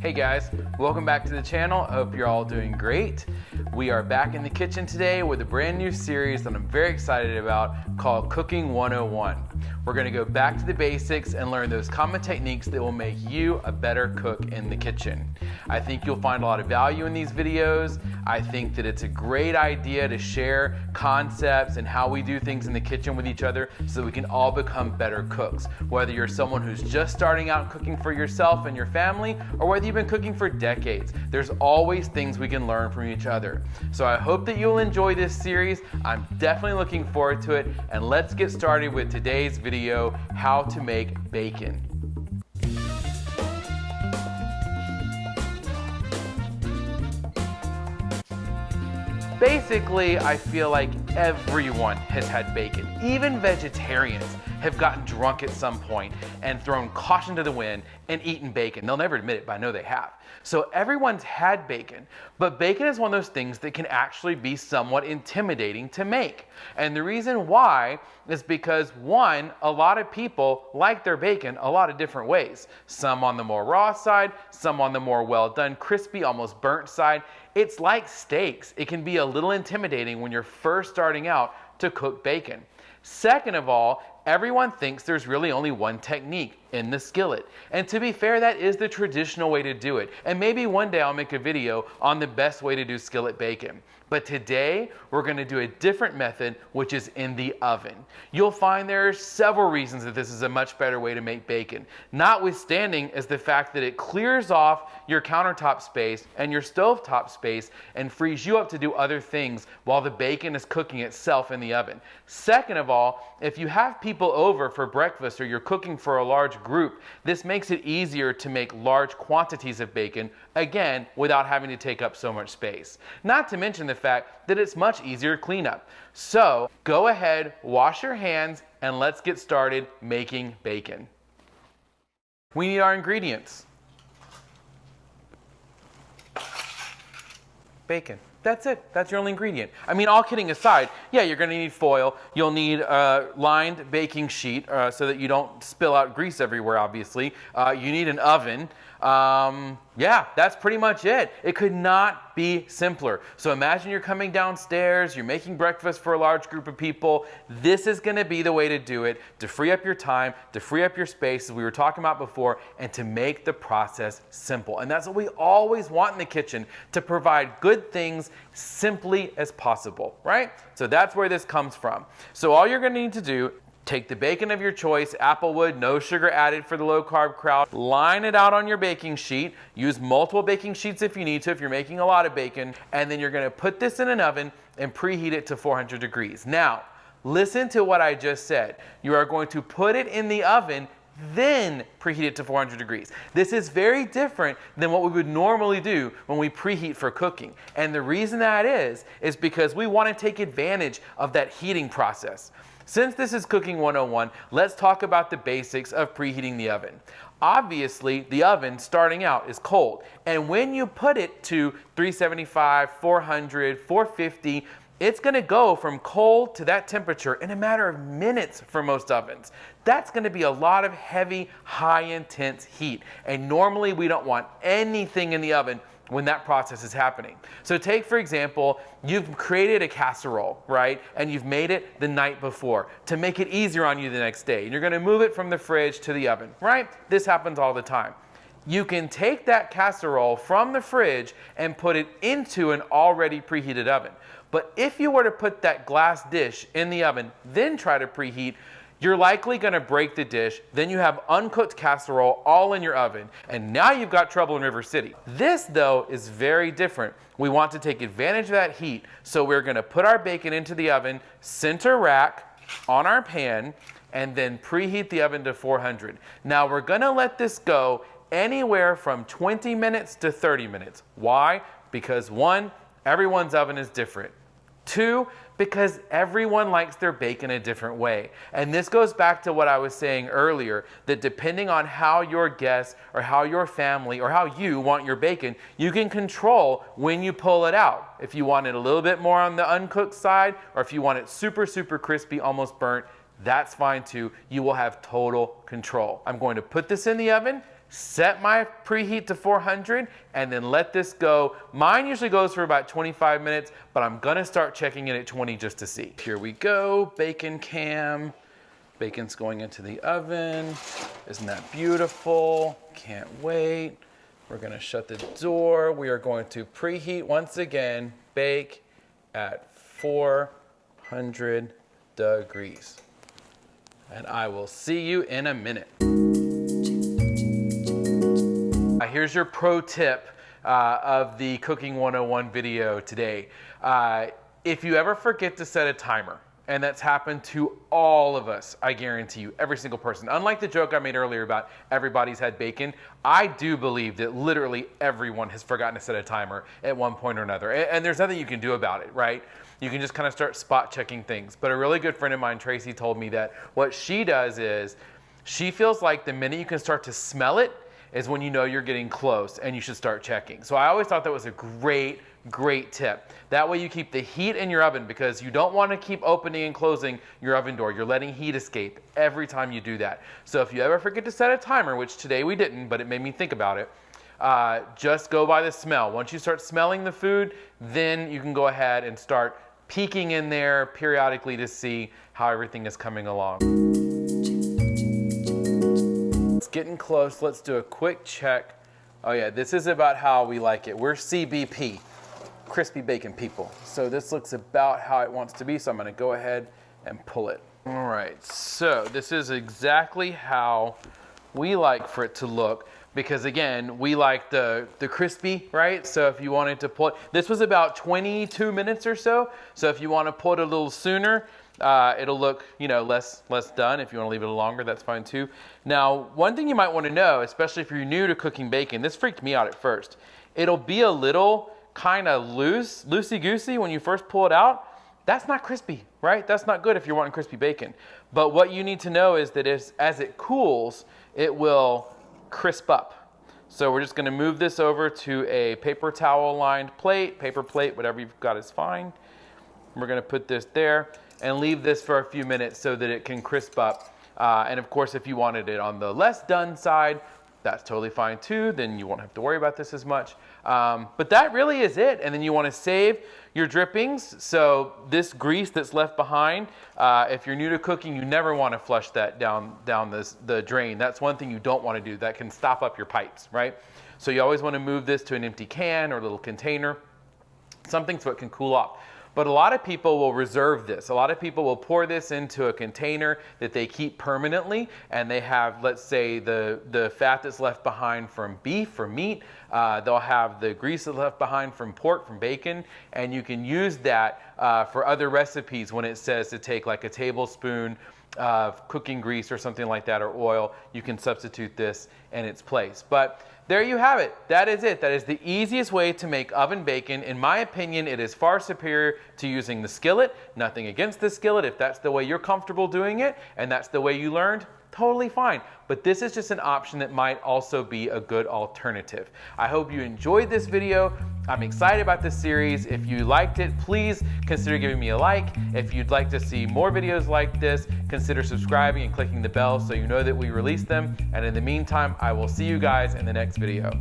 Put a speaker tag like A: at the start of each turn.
A: Hey guys, welcome back to the channel. I hope you're all doing great. We are back in the kitchen today with a brand new series that I'm very excited about called Cooking 101. We're gonna go back to the basics and learn those common techniques that will make you a better cook in the kitchen. I think you'll find a lot of value in these videos. I think that it's a great idea to share concepts and how we do things in the kitchen with each other so that we can all become better cooks. Whether you're someone who's just starting out cooking for yourself and your family, or whether you've been cooking for decades, there's always things we can learn from each other. So I hope that you'll enjoy this series. I'm definitely looking forward to it. And let's get started with today's video, how to make bacon. Basically, I feel like everyone has had bacon. Even vegetarians have gotten drunk at some point and thrown caution to the wind and eaten bacon. They'll never admit it, but I know they have. So everyone's had bacon, but bacon is one of those things that can actually be somewhat intimidating to make. And the reason why is because, one, a lot of people like their bacon a lot of different ways. Some on the more raw side, some on the more well done, crispy, almost burnt side. It's like steaks. It can be a little intimidating when you're first starting out to cook bacon. Second of all, everyone thinks there's really only one technique in the skillet. And to be fair, that is the traditional way to do it. And maybe one day I'll make a video on the best way to do skillet bacon. But today, we're gonna do a different method, which is in the oven. You'll find there are several reasons that this is a much better way to make bacon. Notwithstanding is the fact that it clears off your countertop space and your stovetop space and frees you up to do other things while the bacon is cooking itself in the oven. Second of all, if you have people over for breakfast or you're cooking for a large group, this makes it easier to make large quantities of bacon, again, without having to take up so much space. Not to mention the fact that it's much easier to clean up. So go ahead, wash your hands, and let's get started making bacon. We need our ingredients. Bacon. That's it. That's your only ingredient. I mean, all kidding aside, yeah, you're going to need foil. You'll need a lined baking sheet so that you don't spill out grease everywhere, obviously. You need an oven. Yeah, that's pretty much it. It could not be simpler. So imagine you're coming downstairs, you're making breakfast for a large group of people. This is going to be the way to do it, to free up your time, to free up your space, as we were talking about before, and to make the process simple. And that's what we always want in the kitchen, to provide good things simply as possible, right? So that's where this comes from. So all you're going to need to do, take the bacon of your choice, Applewood, no sugar added for the low carb crowd. Line it out on your baking sheet. Use multiple baking sheets if you need to, if you're making a lot of bacon. And then you're going to put this in an oven and preheat it to 400 degrees. Now, listen to what I just said. You are going to put it in the oven, then preheat it to 400 degrees. This is very different than what we would normally do when we preheat for cooking. And the reason that is because we want to take advantage of that heating process. Since this is Cooking 101, let's talk about the basics of preheating the oven. Obviously, the oven starting out is cold. And when you put it to 375, 400, 450, it's going to go from cold to that temperature in a matter of minutes for most ovens. That's going to be a lot of heavy, high intense heat. And normally we don't want anything in the oven when that process is happening. So take, for example, you've created a casserole, right? And you've made it the night before to make it easier on you the next day. And you're going to move it from the fridge to the oven, right? This happens all the time. You can take that casserole from the fridge and put it into an already preheated oven. But if you were to put that glass dish in the oven, then try to preheat, you're likely going to break the dish. Then you have uncooked casserole all in your oven. And now you've got trouble in River City. This, though, is very different. We want to take advantage of that heat. So we're going to put our bacon into the oven, center rack on our pan, and then preheat the oven to 400. Now we're going to let this go anywhere from 20 minutes to 30 minutes. Why? Because one, everyone's oven is different. Two, because everyone likes their bacon a different way. And this goes back to what I was saying earlier, that depending on how your guests or how your family or how you want your bacon, you can control when you pull it out. If you want it a little bit more on the uncooked side, or if you want it super, super crispy, almost burnt, that's fine too. You will have total control. I'm going to put this in the oven, set my preheat to 400, and then let this go. Mine usually goes for about 25 minutes, but I'm gonna start checking it at 20 just to see. Here we go, bacon cam. Bacon's going into the oven. Isn't that beautiful? Can't wait. We're gonna shut the door. We are going to preheat once again, bake at 400 degrees. And I will see you in a minute. Here's your pro tip of the Cooking 101 video today. If you ever forget to set a timer, and that's happened to all of us, I guarantee you, every single person. Unlike the joke I made earlier about everybody's had bacon, I do believe that literally everyone has forgotten to set a timer at one point or another. And there's nothing you can do about it, right? You can just kind of start spot checking things. But a really good friend of mine, Tracy, told me that what she does is she feels like the minute you can start to smell it is when you know you're getting close and you should start checking. So I always thought that was a great tip. That way you keep the heat in your oven, because you don't want to keep opening and closing your oven door. You're letting heat escape every time you do that. So if you ever forget to set a timer, which today we didn't, but it made me think about it, just go by the smell. Once you start smelling the food, then you can go ahead and start peeking in there periodically to see how everything is coming along. It's getting close. Let's do a quick check. Oh yeah, this is about how we like it. We're CBP, crispy bacon people. So this looks about how it wants to be. So I'm gonna go ahead and pull it. All right, so this is exactly how we like for it to look, because again, we like the crispy, right? So if you wanted to pull it, this was about 22 minutes or so. So if you want to pull it a little sooner, it'll look, you know, less done. If you want to leave it a little longer, that's fine too. Now, one thing you might want to know, especially if you're new to cooking bacon, this freaked me out at first. It'll be a little kind of loosey-goosey when you first pull it out. That's not crispy, right? That's not good if you're wanting crispy bacon. But what you need to know is that as it cools, it will crisp up. So we're just going to move this over to a paper towel lined plate, paper plate, whatever you've got is fine. We're going to put this there and leave this for a few minutes so that it can crisp up. And of course, if you wanted it on the less done side, that's totally fine too. Then you won't have to worry about this as much. But that really is it. And then you want to save your drippings. So this grease that's left behind, if you're new to cooking, you never want to flush that down the drain. That's one thing you don't want to do. That can stop up your pipes, right? So you always want to move this to an empty can or a little container, something so it can cool off. But a lot of people will reserve this. A lot of people will pour this into a container that they keep permanently, and they have, let's say, the fat that's left behind from beef or meat. They'll have the grease that's left behind from pork, from bacon, and you can use that for other recipes when it says to take like a tablespoon of cooking grease or something like that, or oil. You can substitute this in its place. But there you have it. That is it. That is the easiest way to make oven bacon. In my opinion, it is far superior to using the skillet. Nothing against the skillet. If that's the way you're comfortable doing it and that's the way you learned, totally fine. But this is just an option that might also be a good alternative. I hope you enjoyed this video. I'm excited about this series. If you liked it, please consider giving me a like. If you'd like to see more videos like this, consider subscribing and clicking the bell so you know that we release them. And in the meantime, I will see you guys in the next video.